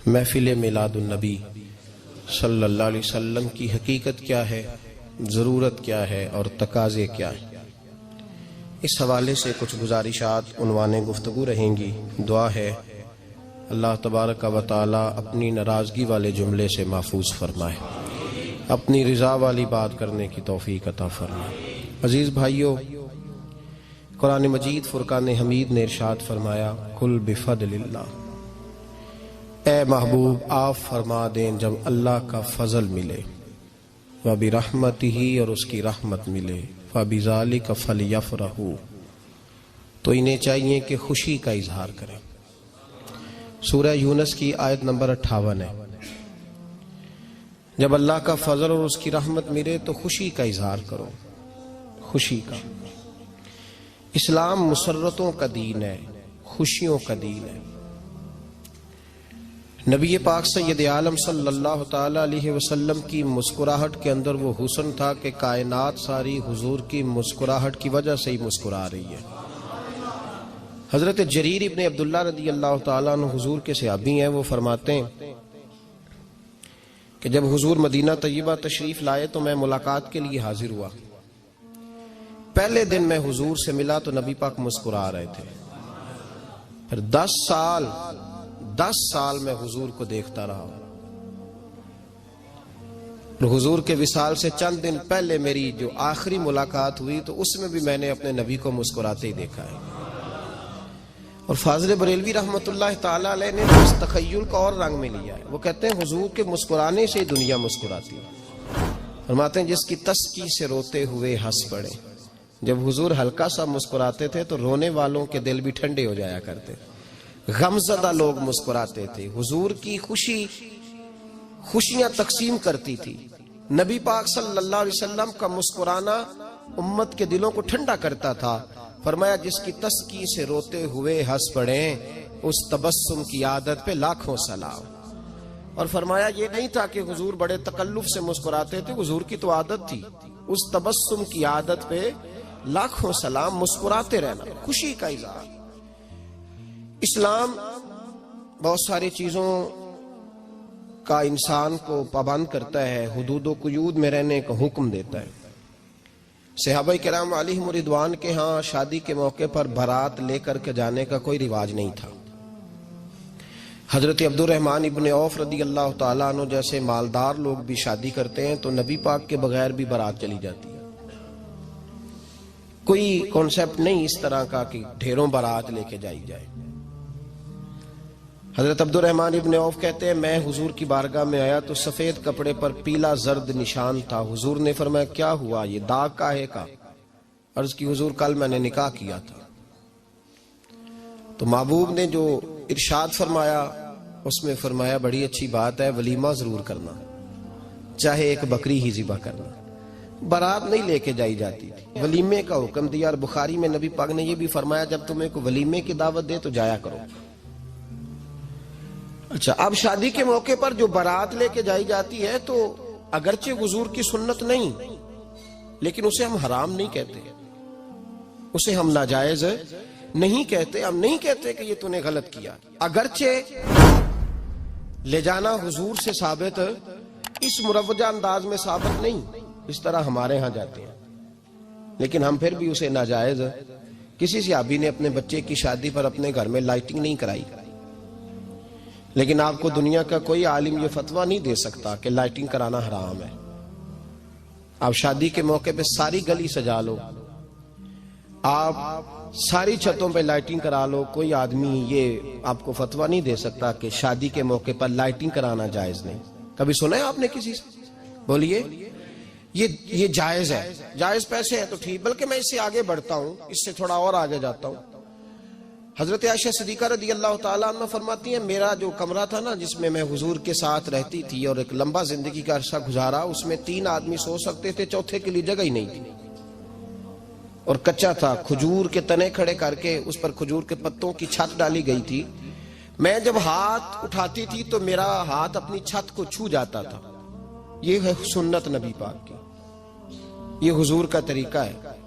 محفل میلاد النبی صلی اللہ علیہ وسلم کی حقیقت کیا ہے، ضرورت کیا ہے اور تقاضے کیا ہیں، اس حوالے سے کچھ گزارشات عنوان گفتگو رہیں گی۔ دعا ہے اللہ تبارک و تعالی اپنی ناراضگی والے جملے سے محفوظ فرمائے، اپنی رضا والی بات کرنے کی توفیق عطا فرمائے۔ عزیز بھائیو، قرآن مجید فرقان حمید نے ارشاد فرمایا قل بفضل اللہ، اے محبوب آپ فرما دیں جب اللہ کا فضل ملے، وبرحمتہ اور اس کی رحمت ملے، فبذالک فلیفرحوا، تو انہیں چاہیے کہ خوشی کا اظہار کریں۔ سورہ یونس کی آیت نمبر 58 ہے۔ جب اللہ کا فضل اور اس کی رحمت ملے تو خوشی کا اظہار کرو، خوشی کا۔ اسلام مسرتوں کا دین ہے، خوشیوں کا دین ہے۔ نبی پاک سید عالم صلی اللہ تعالی علیہ وسلم کی مسکراہٹ کے اندر وہ حسن تھا کہ کائنات ساری حضور کی مسکراہٹ کی وجہ سے ہی مسکرا رہی ہے۔ حضرت جریر ابن عبداللہ رضی اللہ تعالیٰ عنہ حضور کے صحابی ہیں، وہ فرماتے ہیں کہ جب حضور مدینہ طیبہ تشریف لائے تو میں ملاقات کے لیے حاضر ہوا۔ پہلے دن میں حضور سے ملا تو نبی پاک مسکرا رہے تھے، پھر 10 سال میں حضور کو دیکھتا رہا، اور حضور کے وصال سے چند دن پہلے میری جو آخری ملاقات ہوئی تو اس میں بھی میں نے اپنے نبی کو مسکراتے ہی دیکھا ہے۔ اور فاضل بریلوی رحمۃ اللہ تعالی علیہ نے اس تخیل کا اور رنگ میں لیا ہے۔ وہ کہتے ہیں حضور کے مسکرانے سے دنیا مسکراتی ہے۔ فرماتے ہیں جس کی تسکی سے روتے ہوئے ہنس پڑے۔ جب حضور ہلکا سا مسکراتے تھے تو رونے والوں کے دل بھی ٹھنڈے ہو جایا کرتے، غمزدہ لوگ مسکراتے تھے۔ حضور کی خوشیاں تقسیم کرتی تھی۔ نبی پاک صلی اللہ علیہ وسلم کا مسکرانا امت کے دلوں کو ٹھنڈا کرتا تھا۔ فرمایا جس کی تسکی سے روتے ہوئے ہنس پڑیں اس تبسم کی عادت پہ لاکھوں سلام۔ اور فرمایا یہ نہیں تھا کہ حضور بڑے تکلف سے مسکراتے تھے، حضور کی تو عادت تھی، اس تبسم کی عادت پہ لاکھوں سلام، مسکراتے رہنا، خوشی کا اظہار۔ اسلام بہت ساری چیزوں کا انسان کو پابند کرتا ہے، حدود و قیود میں رہنے کا حکم دیتا ہے۔ صحابہ کرام علیہم رضوان کے ہاں شادی کے موقع پر بارات لے کر کے جانے کا کوئی رواج نہیں تھا۔ حضرت عبد الرحمن ابن عوف رضی اللہ تعالیٰ عنہ جیسے مالدار لوگ بھی شادی کرتے ہیں تو نبی پاک کے بغیر بھی بارات چلی جاتی ہے۔ کوئی کانسیپٹ نہیں اس طرح کا کہ ڈھیروں بارات لے کے جائی جائے۔ حضرت عبد الرحمن ابن عوف کہتے ہیں میں حضور کی بارگاہ میں آیا تو سفید کپڑے پر پیلا زرد نشان تھا۔ حضور نے فرمایا کیا ہوا، یہ داغ کاہے کا؟ عرض کی حضور کل میں نے نکاح کیا تھا۔ تو محبوب نے جو ارشاد فرمایا اس میں فرمایا بڑی اچھی بات ہے، ولیمہ ضرور کرنا، چاہے ایک بکری ہی ذبح کرنا۔ بارات نہیں لے کے جائی جاتی تھی، ولیمے کا حکم دیا۔ اور بخاری میں نبی پاک نے یہ بھی فرمایا جب تمہیں کوئی ولیمے کی دعوت دے تو جایا کرو۔ اچھا، اب شادی کے موقع پر جو بارات لے کے جائی جاتی ہے تو اگرچہ حضور کی سنت نہیں، لیکن اسے ہم حرام نہیں کہتے، اسے ہم ناجائز نہیں کہتے۔ ہم نہیں کہتے کہ یہ تو نے غلط کیا، اگرچہ لے جانا حضور سے ثابت اس مروجہ انداز میں ثابت نہیں، اس طرح ہمارے ہاں جاتے ہیں، لیکن ہم پھر بھی اسے ناجائز۔ کسی صحابی نے اپنے بچے کی شادی پر اپنے گھر میں لائٹنگ نہیں کرائی، لیکن آپ کو دنیا کا کوئی عالم یہ فتویٰ نہیں دے سکتا کہ لائٹنگ کرانا حرام ہے۔ آپ شادی کے موقع پہ ساری گلی سجا لو، آپ ساری چھتوں پہ لائٹنگ کرا لو، کوئی آدمی یہ آپ کو فتویٰ نہیں دے سکتا کہ شادی کے موقع پر لائٹنگ کرانا جائز نہیں۔ کبھی سنا ہے آپ نے کسی سے؟ بولیے یہ جائز ہے، جائز پیسے ہیں تو ٹھیک، بلکہ میں اس سے آگے بڑھتا ہوں، اس سے تھوڑا اور آگے جاتا ہوں۔ حضرت عائشہ صدیقہ رضی اللہ تعالیٰ عنہ فرماتی ہیں میرا جو کمرہ تھا نا جس میں میں حضور کے ساتھ رہتی تھی اور ایک لمبا زندگی کا عرصہ گزارا، اس میں 3 آدمی سو سکتے تھے، چوتھے کے لیے جگہ ہی نہیں تھی، اور کچا تھا، کھجور کے تنے کھڑے کر کے اس پر کھجور کے پتوں کی چھت ڈالی گئی تھی۔ میں جب ہاتھ اٹھاتی تھی تو میرا ہاتھ اپنی چھت کو چھو جاتا تھا۔ یہ ہے سنت نبی پاک کی، یہ حضور کا طریقہ ہے۔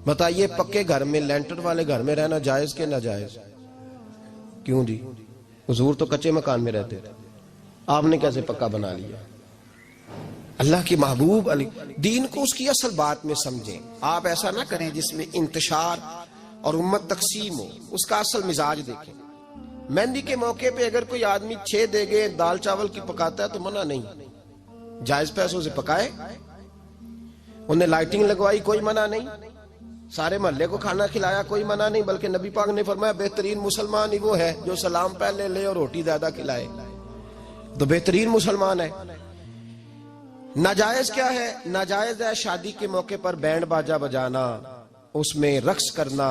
بتائیے پکے گھر میں، لینٹر والے گھر میں رہنا جائز کہ ناجائز؟ کیوں جی؟ حضور تو کچے مکان میں رہتے تھے، آپ نے کیسے پکا بنا لیا؟ اللہ کے محبوب علی دین کو اس کی اصل بات میں سمجھیں. آپ ایسا نہ کریں جس میں انتشار اور امت تقسیم ہو. اس کا اصل مزاج دیکھیں. مہندی کے موقع پہ اگر کوئی آدمی 6 دیگیں دال چاول کی پکاتا ہے تو منع نہیں، جائز پیسوں سے پکائے. انہیں لائٹنگ لگوائی، کوئی منع نہیں. سارے محلے کو کھانا کھلایا، کوئی منع نہیں. بلکہ نبی پاک نے فرمایا بہترین مسلمان ہی وہ ہے جو سلام پہلے لے اور روٹی زیادہ کھلائے، تو بہترین مسلمان ہے. ناجائز کیا ہے؟ ناجائز ہے شادی کے موقع پر بینڈ باجا بجانا، اس میں رقص کرنا،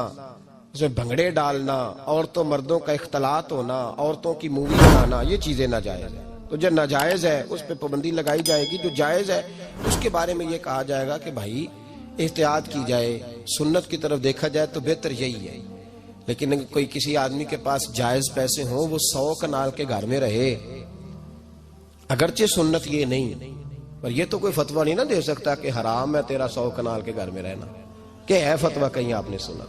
اس میں بھنگڑے ڈالنا، عورتوں مردوں کا اختلاط ہونا، عورتوں کی مووی بنانا، یہ چیزیں ناجائز ہیں. تو جو ناجائز ہے اس پہ پابندی لگائی جائے گی. جو جائز ہے اس کے بارے میں یہ کہا جائے گا کہ بھائی احتیاط کی جائے، سنت کی طرف دیکھا جائے تو بہتر یہی ہے. لیکن اگر کوئی کسی آدمی کے پاس جائز پیسے ہوں، وہ 100 کنال کے گھر میں رہے، اگرچہ سنت یہ نہیں، پر یہ تو کوئی فتویٰ نہیں نہ دے سکتا کہ حرام ہے تیرا 100 کنال کے گھر میں رہنا. کہ ہے فتویٰ کہیں آپ نے سنا؟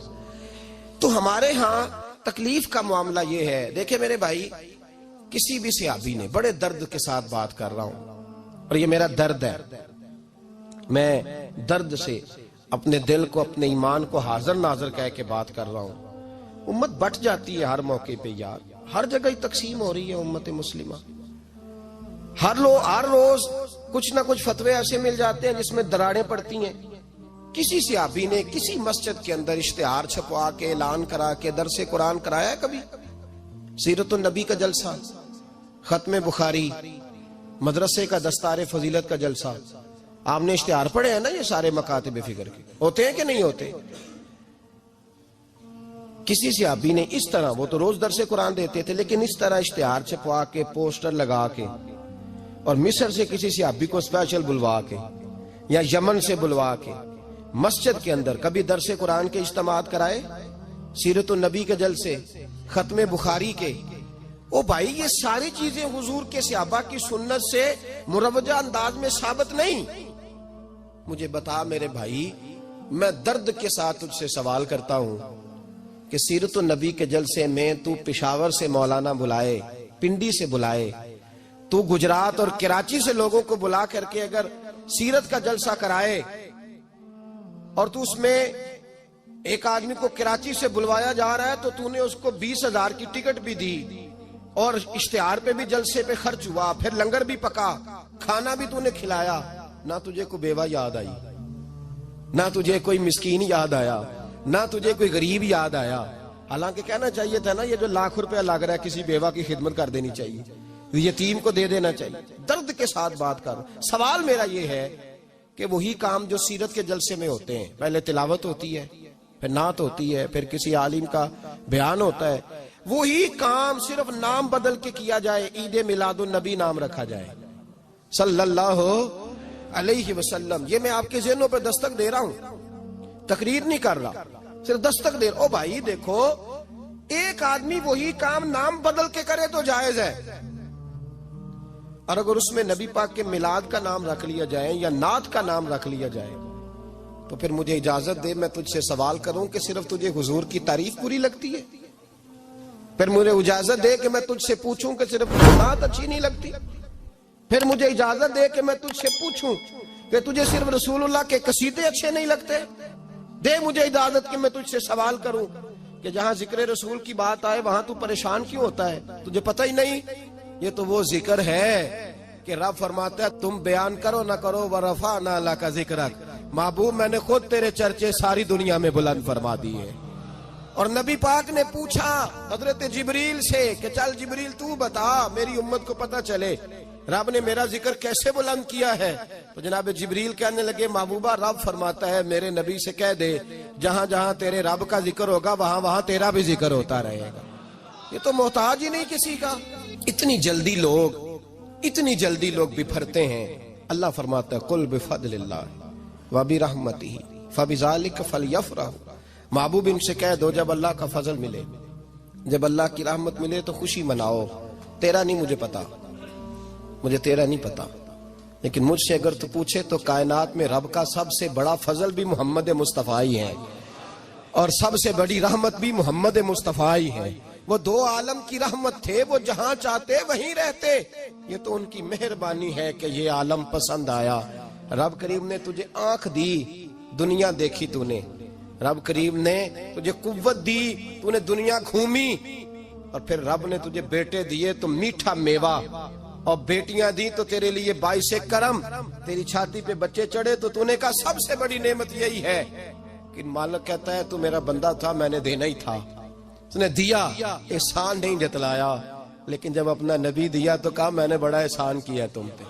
تو ہمارے ہاں تکلیف کا معاملہ یہ ہے. دیکھیں میرے بھائی، کسی بھی صحابی نے، بڑے درد کے ساتھ بات کر رہا ہوں اور یہ میرا درد ہے، میں درد سے اپنے دل کو، اپنے ایمان کو حاضر ناظر کہہ کے بات کر رہا ہوں. امت بٹ جاتی ہے ہر موقع پہ یار، ہر جگہ ہی تقسیم ہو رہی ہے امت مسلمہ. ہر روز کچھ نہ کچھ فتوے ایسے مل جاتے ہیں جس میں دراڑیں پڑتی ہیں. کسی صحابی نے کسی مسجد کے اندر اشتہار چھپوا کے، اعلان کرا کے درس قرآن کرایا ہے کبھی؟ سیرت النبی کا جلسہ، ختم بخاری، مدرسے کا دستار فضیلت کا جلسہ، آپ نے اشتہار پڑھے ہیں نا یہ سارے مکاتب فکر کے؟ ہوتے ہیں کہ نہیں ہوتے؟ کسی صحابی نے اس طرح، وہ تو روز درس قرآن دیتے تھے، لیکن اس طرح اشتہار چھپوا کے، پوسٹر لگا کے، اور مصر سے کسی صحابی کو اسپیشل بلوا کے یا یمن سے بلوا کے مسجد کے اندر کبھی درس قرآن کے اجتماعات کرائے، سیرت النبی کے جلسے، ختم بخاری کے؟ او بھائی یہ ساری چیزیں حضور کے صحابہ کی سنت سے مروجہ انداز میں ثابت نہیں. مجھے بتا میرے بھائی، میں درد کے ساتھ تجھ سے سوال کرتا ہوں کہ سیرت النبی کے جلسے میں تو پشاور سے مولانا بلائے، پنڈی سے بلائے، تو گجرات اور کراچی سے لوگوں کو بلا کر کے اگر سیرت کا جلسہ کرائے، اور تو اس میں ایک آدمی کو کراچی سے بلوایا جا رہا ہے تو تو نے اس کو 20,000 کی ٹکٹ بھی دی، اور اشتہار پہ بھی جلسے پہ خرچ ہوا، پھر لنگر بھی پکا، کھانا بھی تو نے کھلایا، نہ تجھے کوئی بیوہ یاد آئی، نہ تجھے کوئی مسکین یاد آیا، نہ تجھے کوئی غریب یاد آیا. حالانکہ کہنا چاہیے تھا نا یہ جو ₹1,00,000 لگ رہا ہے کسی بیوہ کی خدمت کر دینی چاہیے، یتیم کو دے دینا چاہیے. درد کے ساتھ بات کر. سوال میرا یہ ہے کہ وہی کام جو سیرت کے جلسے میں ہوتے ہیں، پہلے تلاوت ہوتی ہے، پھر نعت ہوتی ہے، پھر کسی عالم کا بیان ہوتا ہے، وہی کام صرف نام بدل کے کیا جائے، عید میلاد النبی نام رکھا جائے صلی اللہ علیہ وسلم. یہ میں آپ کے ذہنوں پہ دستک دے رہا ہوں، تقریر نہیں کر رہا، صرف دستک دے رہا. او بھائی دیکھو، ایک آدمی وہی کام نام بدل کے کرے تو جائز ہے، اور اگر اس میں نبی پاک کے میلاد کا نام رکھ لیا جائے یا نعت کا نام رکھ لیا جائے تو پھر مجھے اجازت دے میں تجھ سے سوال کروں کہ صرف تجھے حضور کی تعریف پوری لگتی ہے؟ پھر مجھے اجازت دے کہ میں تجھ سے پوچھوں کہ صرف تجھے نعت اچھی نہیں لگتی؟ پھر مجھے اجازت دے کہ میں تجھ سے پوچھوں کہ تجھے صرف رسول اللہ کے قصیدے اچھے نہیں لگتے؟ دے مجھے اجازت کہ میں تجھ سے سوال کروں کہ جہاں ذکر رسول کی بات آئے وہاں تو پریشان کیوں ہوتا ہے؟ تجھے پتہ ہی نہیں یہ تو وہ ذکر ہے کہ رب فرماتا ہے تم بیان کرو نہ کرو وَرَفَعْنَا لَكَ ذِكْرَكَ، محبوب میں نے خود تیرے چرچے ساری دنیا میں بلند فرما دیے. اور نبی پاک نے پوچھا حضرت جبریل سے کہ چل جبریل تو بتا میری امت کو پتہ چلے رب نے میرا ذکر کیسے بلند کیا ہے. تو جناب جبریل کہنے لگے محبوبہ رب فرماتا ہے میرے نبی سے کہہ دے جہاں جہاں تیرے رب کا ذکر ہوگا وہاں وہاں تیرا بھی ذکر ہوتا رہے گا. یہ تو محتاج ہی نہیں کسی کا. اتنی جلدی لوگ بپھرتے ہیں. اللہ فرماتا ہے قل بفضل اللہ وبرحمتہ فبذلک فلیفرحوا. محبوب ان سے کہہ دو جب اللہ کا فضل ملے، جب اللہ کی رحمت ملے تو خوشی مناؤ. تیرا نہیں مجھے پتا، مجھے تیرا نہیں پتا، لیکن مجھ سے اگر تو پوچھے تو کائنات میں رب کا سب سے بڑا فضل بھی محمد مصطفیٰ ہی ہے، اور سب سے بڑی رحمت بھی محمد مصطفیٰ ہی ہے. وہ دو عالم کی رحمت تھے، وہ جہاں چاہتے وہیں رہتے، یہ تو ان کی مہربانی ہے کہ یہ عالم پسند آیا۔ رب کریم نے تجھے آنکھ دی، دنیا دیکھی تو نے، رب کریم نے تجھے قوت دی، تو نے دنیا گھومی، اور پھر رب نے تجھے بیٹے دیے تو میٹھا میوہ، اور بیٹیاں دی تو تیرے لیے باعث کرم، تیری چھاتی پہ بچے چڑھے تو نے کہا سب سے بڑی نعمت یہی ہے۔ کہ مالک کہتا ہے تو میرا بندہ تھا، میں نے دینا ہی تھا، تو نے دیا، احسان نہیں جتلایا، لیکن جب اپنا نبی دیا تو کہا میں نے بڑا احسان کیا تم پہ۔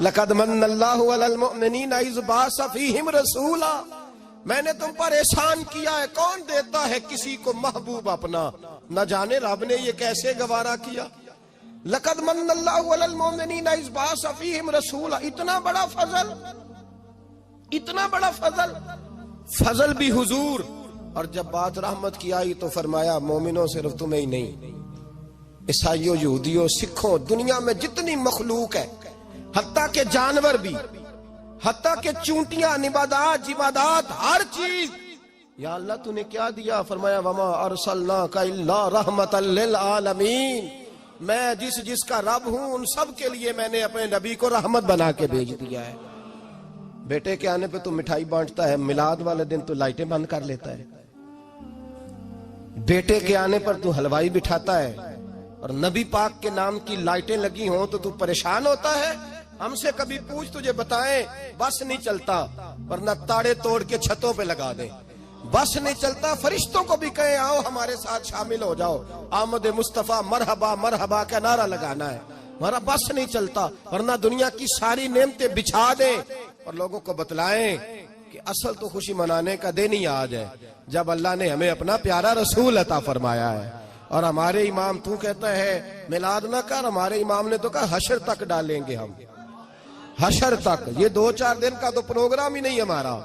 لَقَدْ مَنَّ اللَّهُ عَلَى الْمُؤْمِنِينَ إِذْ بَعَثَ فِيهِمْ رَسُولًا، میں نے تم پر احسان کیا ہے۔ کون دیتا ہے کسی کو محبوب اپنا؟ نہ جانے رب نے یہ کیسے گوارا کیا۔ لَقَدْ مَنَّ اللَّهُ عَلَى الْمُؤْمِنِينَ إِذْ بَعَثَ فِيهِمْ رَسُولًا، اتنا بڑا فضل، اتنا بڑا فضل، فضل بھی حضور۔ اور جب بات رحمت کی آئی تو فرمایا مومنوں صرف تمہیں ہی نہیں، عیسائیوں، یہودیوں، سکھوں، دنیا میں جتنی مخلوق ہے، حتیٰ کہ جانور بھی، حتیٰ کہ چونٹیاں، نباتات، جمادات، ہر چیز، یا اللہ تو نے کیا دیا؟ فرمایا وما ارسلناک الا رحمتا للعالمین، میں جس کا رب ہوں ان سب کے لیے میں نے اپنے نبی کو رحمت بنا کے بھیج دیا ہے۔ بیٹے کے آنے پہ تو مٹھائی بانٹتا ہے، میلاد والے دن تو لائٹیں بند کر لیتا ہے، بیٹے کے آنے پر تو حلوائی بٹھاتا ہے، اور نبی پاک کے نام کی لائٹیں لگی ہوں تو پریشان ہوتا ہے۔ ہم سے کبھی پوچھ تجھے بتائیں، بس نہیں چلتا، ورنہ تاڑے توڑ کے چھتوں پہ لگا دیں۔ بس نہیں چلتا، فرشتوں کو بھی کہیں آؤ ہمارے ساتھ شامل ہو جاؤ، آمد مصطفیٰ مرحبا مرحبا کا نعرہ لگانا ہے، ہمارا بس نہیں چلتا، ورنہ دنیا کی ساری نعمتیں بچھا دیں اور لوگوں کو بتلائیں کہ اصل تو خوشی منانے کا دن ہی آج ہے، جب اللہ نے ہمیں اپنا پیارا رسول عطا فرمایا ہے۔ اور ہمارے امام تو کہتا ہے میلاد نہ کر، ہمارے امام نے تو کہا حشر تک ڈالیں گے ہم، حشر تک، یہ 2-4 دن کا تو پروگرام ہی نہیں ہمارا،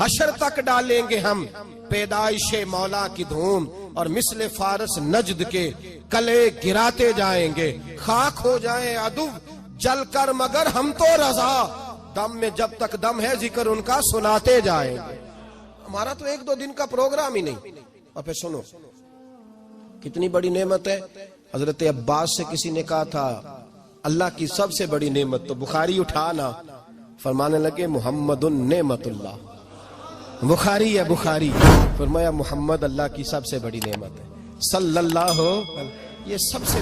حشر تک ڈالیں گے ہم پیدائش مولا کی دھوم، اور مثل فارس نجد کے کلے گراتے جائیں گے، خاک ہو جائیں عدو جل کر مگر ہم تو رضا، دم میں جب تک دم ہے ذکر ان کا سناتے جائیں گے۔ ہمارا تو 1-2 دن کا پروگرام ہی نہیں۔ اور پھر سنو کتنی بڑی نعمت ہے۔ حضرت عباس سے کسی نے کہا تھا اللہ کی سب سے بڑی نعمت، تو بخاری اٹھانا، فرمانے لگے محمد نعمت اللہ، بخاری ہے بخاری، فرمایا محمد اللہ کی سب سے بڑی نعمت ہے، صلی اللہ، یہ سب سے